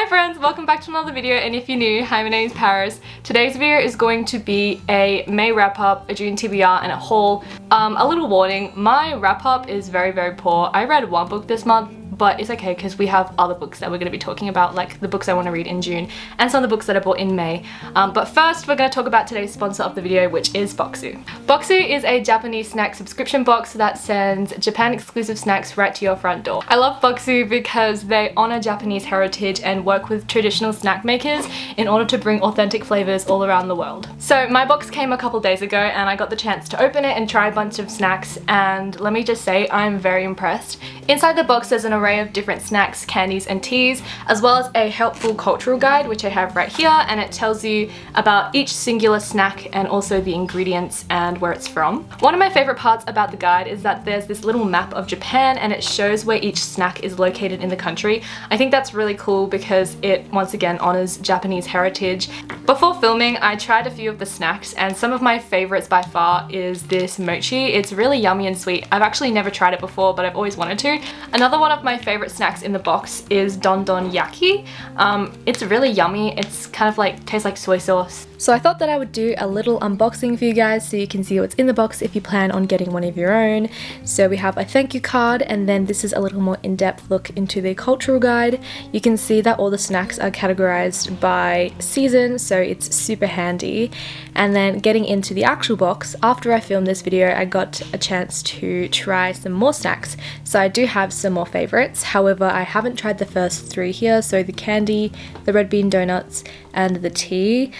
Hi friends, welcome back to another video, and if you're new, hi, my name is Paris. Today's video is going to be a May wrap up, a June TBR, and a haul. A little warning, my wrap up is very poor. I read one book this month, but it's okay because we have other books that we're going to be talking about, like the books I want to read in June and some of the books that I bought in May. But first we're going to talk about today's sponsor of the video, which is bokksu. Bokksu is a Japanese snack subscription box that sends Japan exclusive snacks right to your front door. I love bokksu because they honor Japanese heritage and work with traditional snack makers in order to bring authentic flavors all around the world. So my box came a couple days ago and I got the chance to open it and try a bunch of snacks, and let me just say I'm very impressed. Inside the box there's an array of different snacks, candies and teas, as well as a helpful cultural guide which I have right here, and it tells you about each singular snack and also the ingredients and where it's from. One of my favorite parts about the guide is that there's this little map of Japan and it shows where each snack is located in the country. I think that's really cool because it once again honors Japanese heritage. Before filming I tried a few of the snacks, and some of my favorites by far is this mochi. It's really yummy and sweet. I've actually never tried it before, but I've always wanted to. Another one of my favorite snacks in the box is don yaki. It's really yummy. It's kind of like, tastes like soy sauce. So I thought that I would do a little unboxing for you guys so you can see what's in the box if you plan on getting one of your own. So we have a thank you card, and then this is a little more in-depth look into the cultural guide. You can see that all the snacks are categorized by season, so it's super handy. And then getting into the actual box, after I filmed this video I got a chance to try some more snacks. So I do have some more favorites, however I haven't tried the first three here, so the candy, the red bean donuts, and the tea.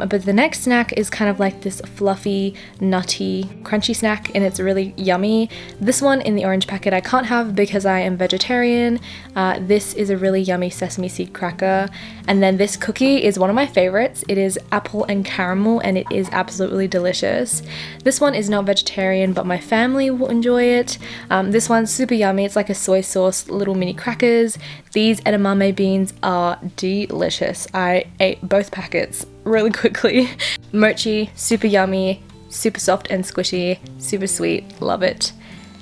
But the next snack is kind of like this fluffy, nutty, crunchy snack, and it's really yummy. This one in the orange packet I can't have because I am vegetarian. This is a really yummy sesame seed cracker. And then this cookie is one of my favorites. It is apple and caramel and it is absolutely delicious. This one is not vegetarian, but my family will enjoy it. This one's super yummy. It's like a soy sauce little mini crackers. These edamame beans are delicious. I ate both packets really quickly. Mochi, super yummy, super soft and squishy, super sweet, love it.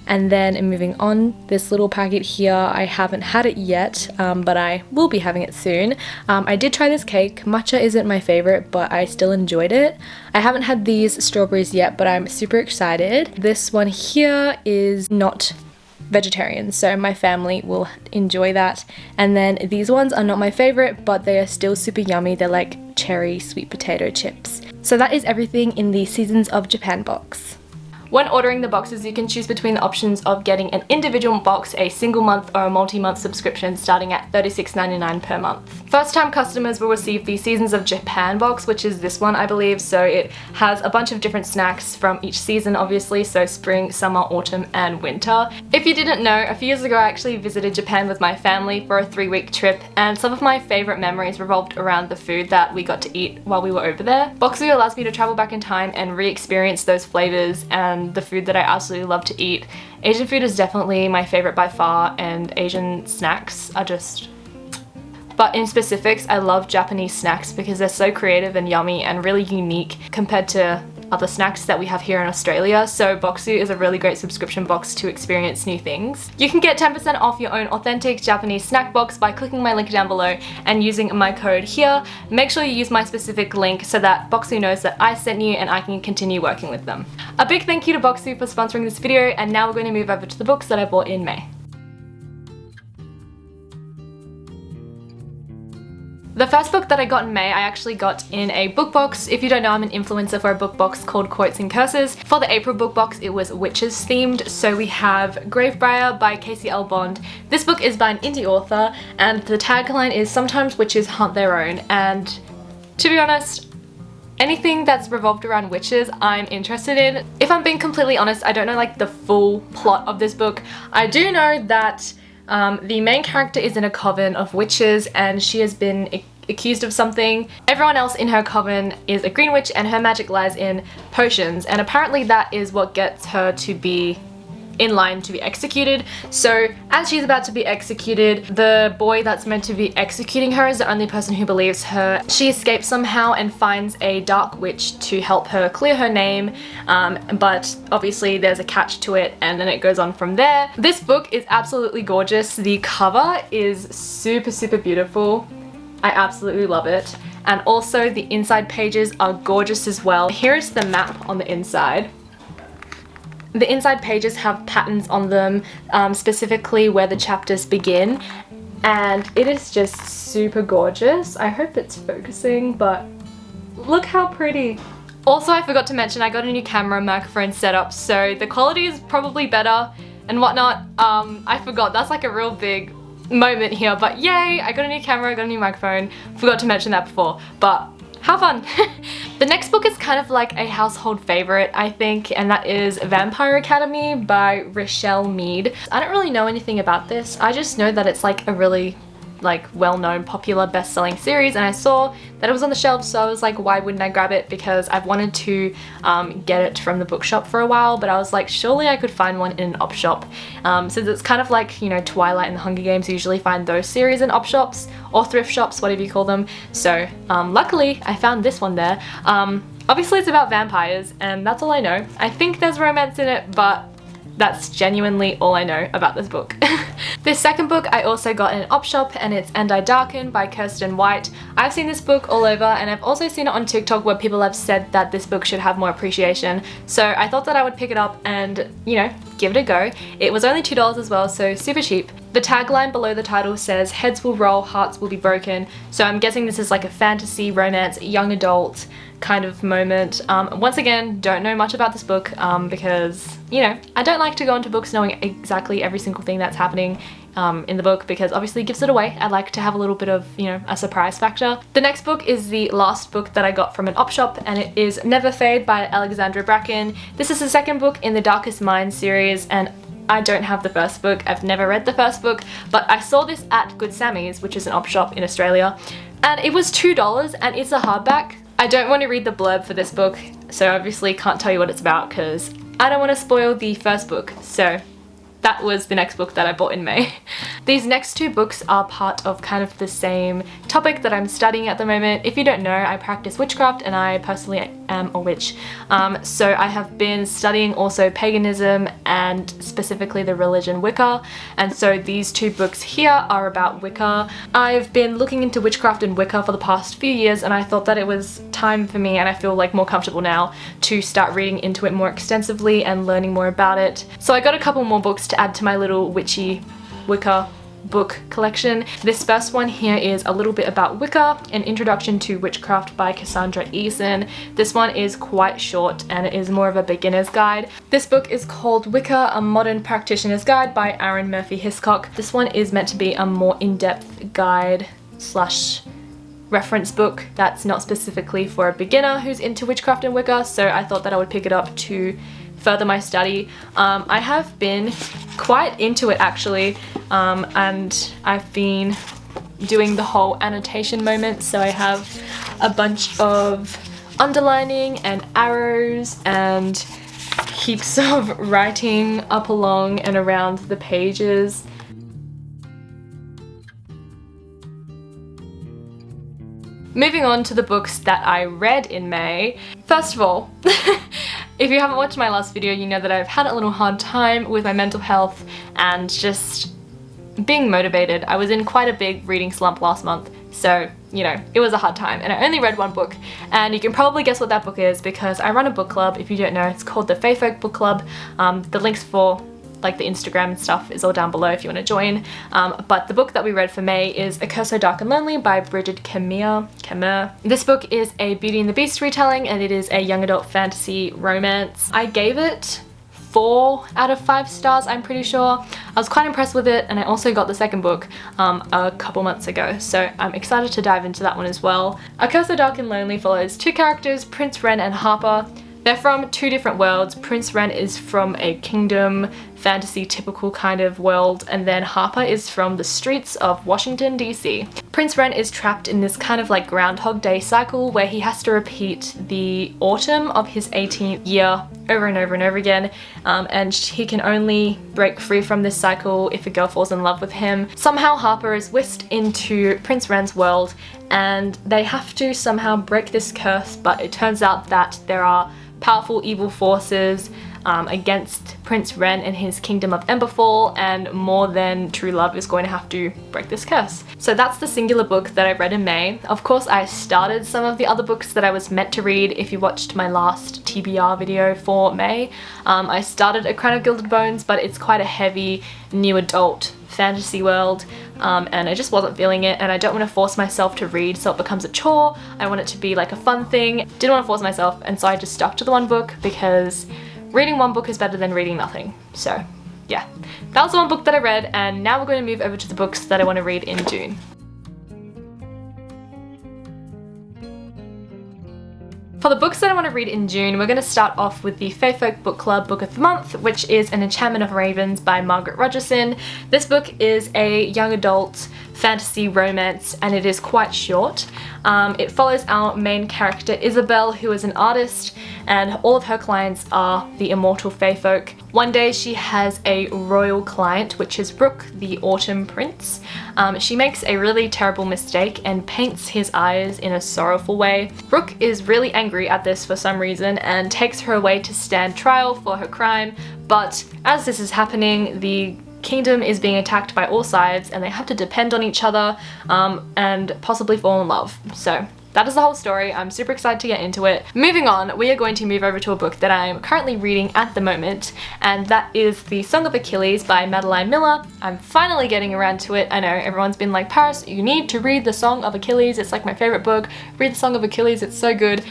And then moving on, this little packet here, I haven't had it yet, but I will be having it soon. I did try this cake. Matcha isn't my favorite, but I still enjoyed it. I haven't had these strawberries yet, but I'm super excited. This one here is not vegetarian, so my family will enjoy that. And then these ones are not my favorite, but they are still super yummy. They're like cherry sweet potato chips. So that is everything in the Seasons of Japan box. When ordering the boxes, you can choose between the options of getting an individual box, a single month, or a multi-month subscription starting at $36.99 per month. First-time customers will receive the Seasons of Japan box, which is this one I believe, so it has a bunch of different snacks from each season obviously, so spring, summer, autumn, and winter. If you didn't know, a few years ago I actually visited Japan with my family for a 3-week trip, and some of my favorite memories revolved around the food that we got to eat while we were over there. Bokksu allows me to travel back in time and re-experience those flavors and the food that I absolutely love to eat. Asian food is definitely my favorite by far, and Asian snacks are just... But in specifics, I love Japanese snacks because they're so creative and yummy and really unique compared to other snacks that we have here in Australia, so bokksu is a really great subscription box to experience new things. You can get 10% off your own authentic Japanese snack box by clicking my link down below and using my code here. Make sure you use my specific link so that bokksu knows that I sent you and I can continue working with them. A big thank you to bokksu for sponsoring this video, and now we're going to move over to the books that I bought in May. The first book that I got in May, I actually got in a book box. If you don't know, I'm an influencer for a book box called Quotes and Curses. For the April book box, it was witches themed. So we have Gravebriar by Casey L. Bond. This book is by an indie author, and the tagline is "Sometimes witches hunt their own." And to be honest, anything that's revolved around witches, I'm interested in. If I'm being completely honest, I don't know like the full plot of this book. I do know that the main character is in a coven of witches and she has been accused of something. Everyone else in her coven is a green witch and her magic lies in potions, and apparently that is what gets her to be in line to be executed. So as she's about to be executed, the boy that's meant to be executing her is the only person who believes her. She escapes somehow and finds a dark witch to help her clear her name, but obviously there's a catch to it, and then it goes on from there. This book is absolutely gorgeous. The cover is super beautiful. I absolutely love it. And also the inside pages are gorgeous as well. Here is the map on the inside. The inside pages have patterns on them, specifically where the chapters begin, and it is just super gorgeous. I hope it's focusing, but look how pretty. Also, I forgot to mention I got a new camera microphone setup, so the quality is probably better and whatnot. I forgot, that's like a real big moment here, but yay, I got a new camera, I got a new microphone. Forgot to mention that before, but how fun. The next book is kind of like a household favorite, I think, and that is Vampire Academy by Rochelle Mead. I don't really know anything about this. I just know that it's like a really well-known popular best-selling series, and I saw that it was on the shelves, so I was like, why wouldn't I grab it? Because I've wanted to get it from the bookshop for a while, but I was like, surely I could find one in an op shop. Since it's kind of like, you know, Twilight and the Hunger Games, you usually find those series in op shops or thrift shops, whatever you call them. So luckily I found this one there. Obviously it's about vampires, and that's all I know. I think there's romance in it, but that's genuinely all I know about this book. This second book I also got in an op shop, and it's And I Darken by Kirsten White. I've seen this book all over, and I've also seen it on TikTok where people have said that this book should have more appreciation. So I thought that I would pick it up and, you know, give it a go. It was only $2 as well, so super cheap. The tagline below the title says, "Heads will roll, hearts will be broken." So I'm guessing this is like a fantasy, romance, young adult kind of moment. Once again, don't know much about this book because, you know, I don't like to go into books knowing exactly every single thing that's happening in the book, because obviously it gives it away. I like to have a little bit of, you know, a surprise factor. The next book is the last book that I got from an op shop, and it is Never Fade by Alexandra Bracken. This is the second book in the Darkest Minds series, and I don't have the first book. I've never read the first book, but I saw this at Good Sammy's, which is an op shop in Australia, and it was $2, and it's a hardback. I don't want to read the blurb for this book, so obviously can't tell you what it's about because I don't want to spoil the first book. So that was the next book that I bought in May. These next two books are part of kind of the same topic that I'm studying at the moment. If you don't know, I practice witchcraft and I personally am a witch. So I have been studying also paganism and specifically the religion Wicca. And so these two books here are about Wicca. I've been looking into witchcraft and Wicca for the past few years, and I thought that it was time for me, and I feel like more comfortable now, to start reading into it more extensively and learning more about it. So I got a couple more books to add to my little witchy Wicca book collection. This first one here is a little bit about Wicca, An Introduction to Witchcraft by Cassandra Eason. This one is quite short and it is more of a beginner's guide. This book is called Wicca, A Modern Practitioner's Guide by Aaron Murphy Hiscock. This one is meant to be a more in-depth guide slash reference book that's not specifically for a beginner who's into witchcraft and Wicca, so I thought that I would pick it up to further my study. I have been quite into it actually, and I've been doing the whole annotation moment, so I have a bunch of underlining and arrows and heaps of writing up along and around the pages. Moving on to the books that I read in May. First of all, if you haven't watched my last video, you know that I've had a little hard time with my mental health and just being motivated. I was in quite a big reading slump last month, so, you know, it was a hard time, and I only read one book, and you can probably guess what that book is because I run a book club. If you don't know, it's called the Fae Folk Book Club. The links for like the Instagram and stuff is all down below if you want to join. But the book that we read for May is A Curse So Dark and Lonely by Bridget Kemmer. This book is a Beauty and the Beast retelling, and it is a young adult fantasy romance. I gave it 4 out of 5 stars, I'm pretty sure. I was quite impressed with it, and I also got the second book a couple months ago, so I'm excited to dive into that one as well. A Curse So Dark and Lonely follows 2 characters, Prince Ren and Harper. They're from 2 different worlds. Prince Ren is from a kingdom, fantasy typical kind of world, and then Harper is from the streets of Washington, DC. Prince Ren is trapped in this kind of like Groundhog Day cycle where he has to repeat the autumn of his 18th year over and over and over again, and he can only break free from this cycle if a girl falls in love with him. Somehow Harper is whisked into Prince Ren's world and they have to somehow break this curse, but it turns out that there are powerful evil forces against Prince Ren and his kingdom of Emberfall, and more than true love is going to have to break this curse. So that's the singular book that I read in May. Of course, I started some of the other books that I was meant to read. If you watched my last TBR video for May, I started A Crown of Gilded Bones, but it's quite a heavy new adult fantasy world, and I just wasn't feeling it, and I don't want to force myself to read so it becomes a chore. I want it to be like a fun thing. Didn't want to force myself, and so I just stuck to the one book because reading one book is better than reading nothing. So yeah, that was the one book that I read, and now we're going to move over to the books that I want to read in June. For the books that I want to read in June, we're going to start off with the Fae Folk Book Club Book of the Month, which is An Enchantment of Ravens by Margaret Rogerson. This book is a young adult fantasy romance, and it is quite short. It follows our main character Isabel, who is an artist, and all of her clients are the immortal Fae Folk. One day she has a royal client, which is Rook, the Autumn Prince. She makes a really terrible mistake and paints his eyes in a sorrowful way. Rook is really angry at this for some reason and takes her away to stand trial for her crime, but as this is happening, the kingdom is being attacked by all sides and they have to depend on each other and possibly fall in love. So that is the whole story. I'm super excited to get into it. Moving on, we are going to move over to a book that I'm currently reading at the moment, and that is The Song of Achilles by Madeline Miller. I'm finally getting around to it. I know everyone's been like, Paris, you need to read The Song of Achilles. It's like my favorite book. Read The Song of Achilles, it's so good.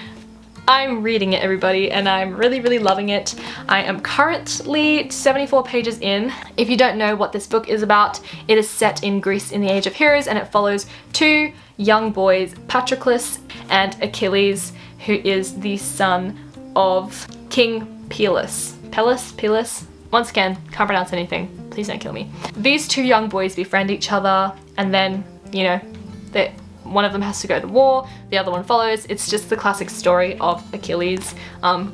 I'm reading it, everybody, and I'm really loving it. I am currently 74 pages in. If you don't know what this book is about, it is set in Greece in the Age of Heroes, and it follows two young boys, Patroclus and Achilles, who is the son of King Peleus. Peleus? Once again, can't pronounce anything. Please don't kill me. These two young boys befriend each other, and then, you know, one of them has to go to war, the other one follows. It's just the classic story of Achilles,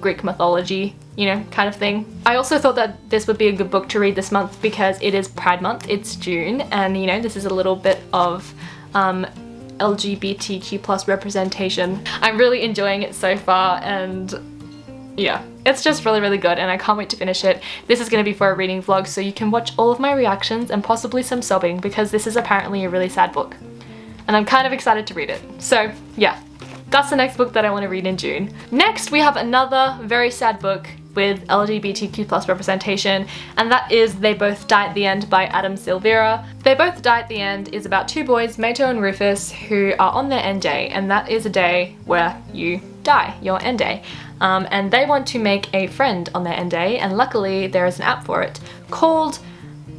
Greek mythology, you know, kind of thing. I also thought that this would be a good book to read this month because it is Pride Month, it's June, and you know, this is a little bit of LGBTQ+ representation. I'm really enjoying it so far, and yeah, it's just really good, and I can't wait to finish it. This is going to be for a reading vlog, so you can watch all of my reactions and possibly some sobbing, because this is apparently a really sad book. And I'm kind of excited to read it. So yeah, that's the next book that I want to read in June. Next, we have another very sad book with LGBTQ+ representation, and that is They Both Die at the End by Adam Silvera. They Both Die at the End is about two boys, Mato and Rufus, who are on their end day, and that is a day where you die, your end day. And they want to make a friend on their end day, and luckily there is an app for it called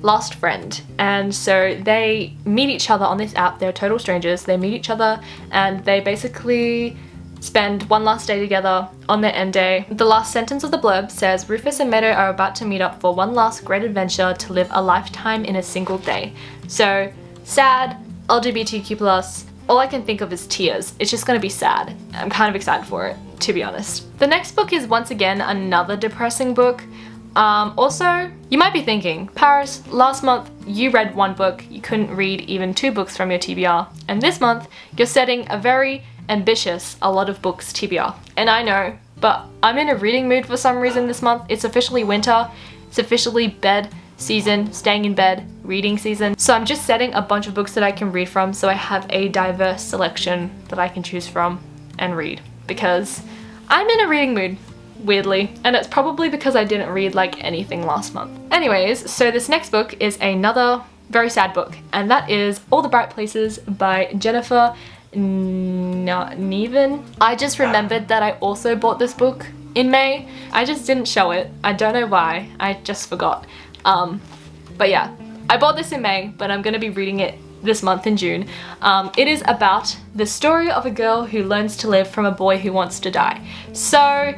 Last Friend, and so they meet each other on this app. They're total strangers. They meet each other and they basically spend one last day together on their end day. The last sentence of the blurb says, Rufus and Meadow are about to meet up for one last great adventure to live a lifetime in a single day. So sad, LGBTQ+, all I can think of is tears. It's just gonna be sad. I'm kind of excited for it, to be honest. The next book is once again another depressing book. Also, you might be thinking, Paris, last month you read one book, you couldn't read even 2 books from your TBR, and this month you're setting a very ambitious a lot of books TBR. And I know, but I'm in a reading mood for some reason this month. It's officially winter, it's officially bed season, staying in bed, reading season. So I'm just setting a bunch of books that I can read from, so I have a diverse selection that I can choose from and read, because I'm in a reading mood. Weirdly, and it's probably because I didn't read like anything last month. Anyways, so this next book is another very sad book, and that is All the Bright Places by Jennifer Niven. I just remembered that I also bought this book in May. I just didn't show it. I don't know why. I just forgot. But yeah, I bought this in May, but I'm gonna be reading it this month in June. It is about the story of a girl who learns to live from a boy who wants to die. So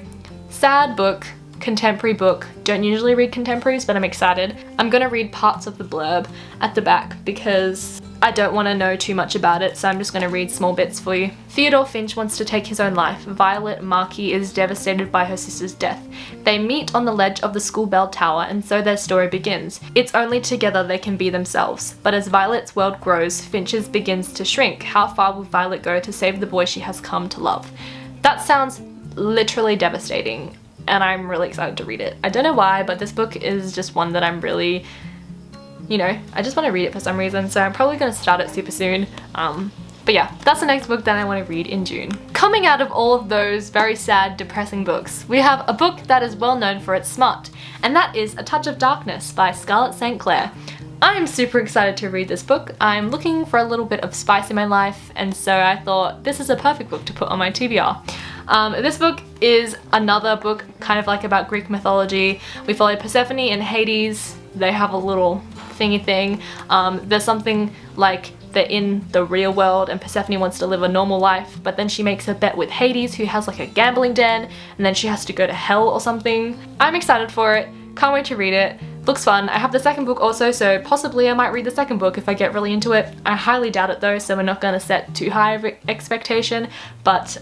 sad book, contemporary book. Don't usually read contemporaries, but I'm excited. I'm gonna read parts of the blurb at the back because I don't want to know too much about it, so I'm just gonna read small bits for you. Theodore Finch wants to take his own life. Violet Markey is devastated by her sister's death. They meet on the ledge of the school bell tower, and so their story begins. It's only together they can be themselves. But as Violet's world grows, Finch's begins to shrink. How far will Violet go to save the boy she has come to love? That sounds literally devastating. and I'm really excited to read it. I don't know why, but this book is just one that I'm really, you know, I just want to read it for some reason, so I'm probably going to start it super soon. But yeah, that's the next book that I want to read in June. Coming out of all of those very sad, depressing books, we have a book that is well known for its smut, and that is A Touch of Darkness by Scarlett St. Clair. I'm super excited to read this book. I'm looking for a little bit of spice in my life, and so I thought this is a perfect book to put on my TBR. This book is another book kind of like about Greek mythology. We follow Persephone and Hades. They have a little thingy thing. There's something like they're in the real world and Persephone wants to live a normal life, but then she makes a bet with Hades, who has like a gambling den, and then she has to go to hell or something. I'm excited for it. Can't wait to read it. Looks fun. I have the second book also, so possibly I might read the second book if I get really into it. I highly doubt it though, so we're not going to set too high of expectation, but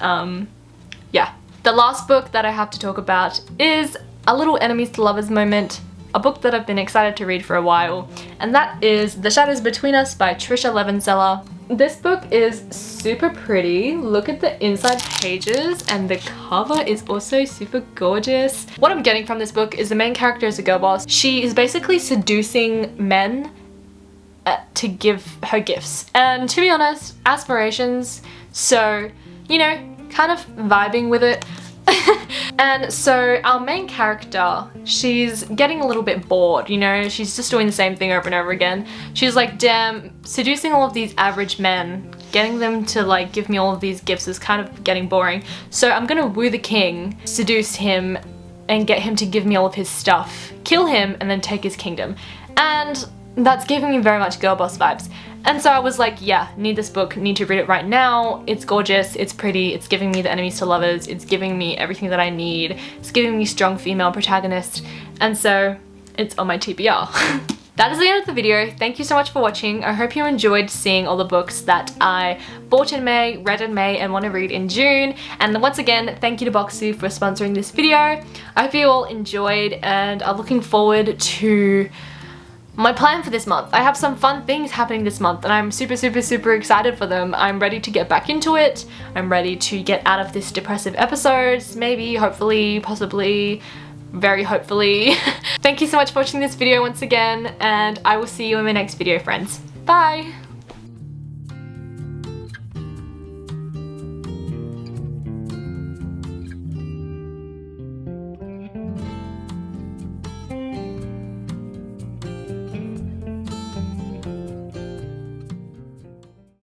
yeah. The last book that I have to talk about is A Little Enemies to Lovers Moment, a book that I've been excited to read for a while, and that is The Shadows Between Us by Trisha Levenseller. This book is super pretty. Look at the inside pages, and the cover is also super gorgeous. What I'm getting from this book is the main character is a girl boss. She is basically seducing men to give her gifts, and to be honest, aspirations, so, you know, kind of vibing with it. And so our main character, she's getting a little bit bored, you know, she's just doing the same thing over and over again. She's like, damn, seducing all of these average men, getting them to like give me all of these gifts is kind of getting boring. So I'm gonna woo the king, seduce him, and get him to give me all of his stuff, kill him, and then take his kingdom. And that's giving me very much girl boss vibes. And so I was like, yeah, need this book, need to read it right now. It's gorgeous, it's pretty, it's giving me the enemies to lovers, it's giving me everything that I need, it's giving me strong female protagonist, and so it's on my TBR. That is the end of the video. Thank you so much for watching. I hope you enjoyed seeing all the books that I bought in May, read in May, and want to read in June. And once again, thank you to bokksu for sponsoring this video. I hope you all enjoyed and are looking forward to my plan for this month. I have some fun things happening this month and I'm super excited for them. I'm ready to get back into it. I'm ready to get out of this depressive episodes, maybe, hopefully, possibly, very hopefully. Thank you so much for watching this video once again, and I will see you in my next video, friends. Bye!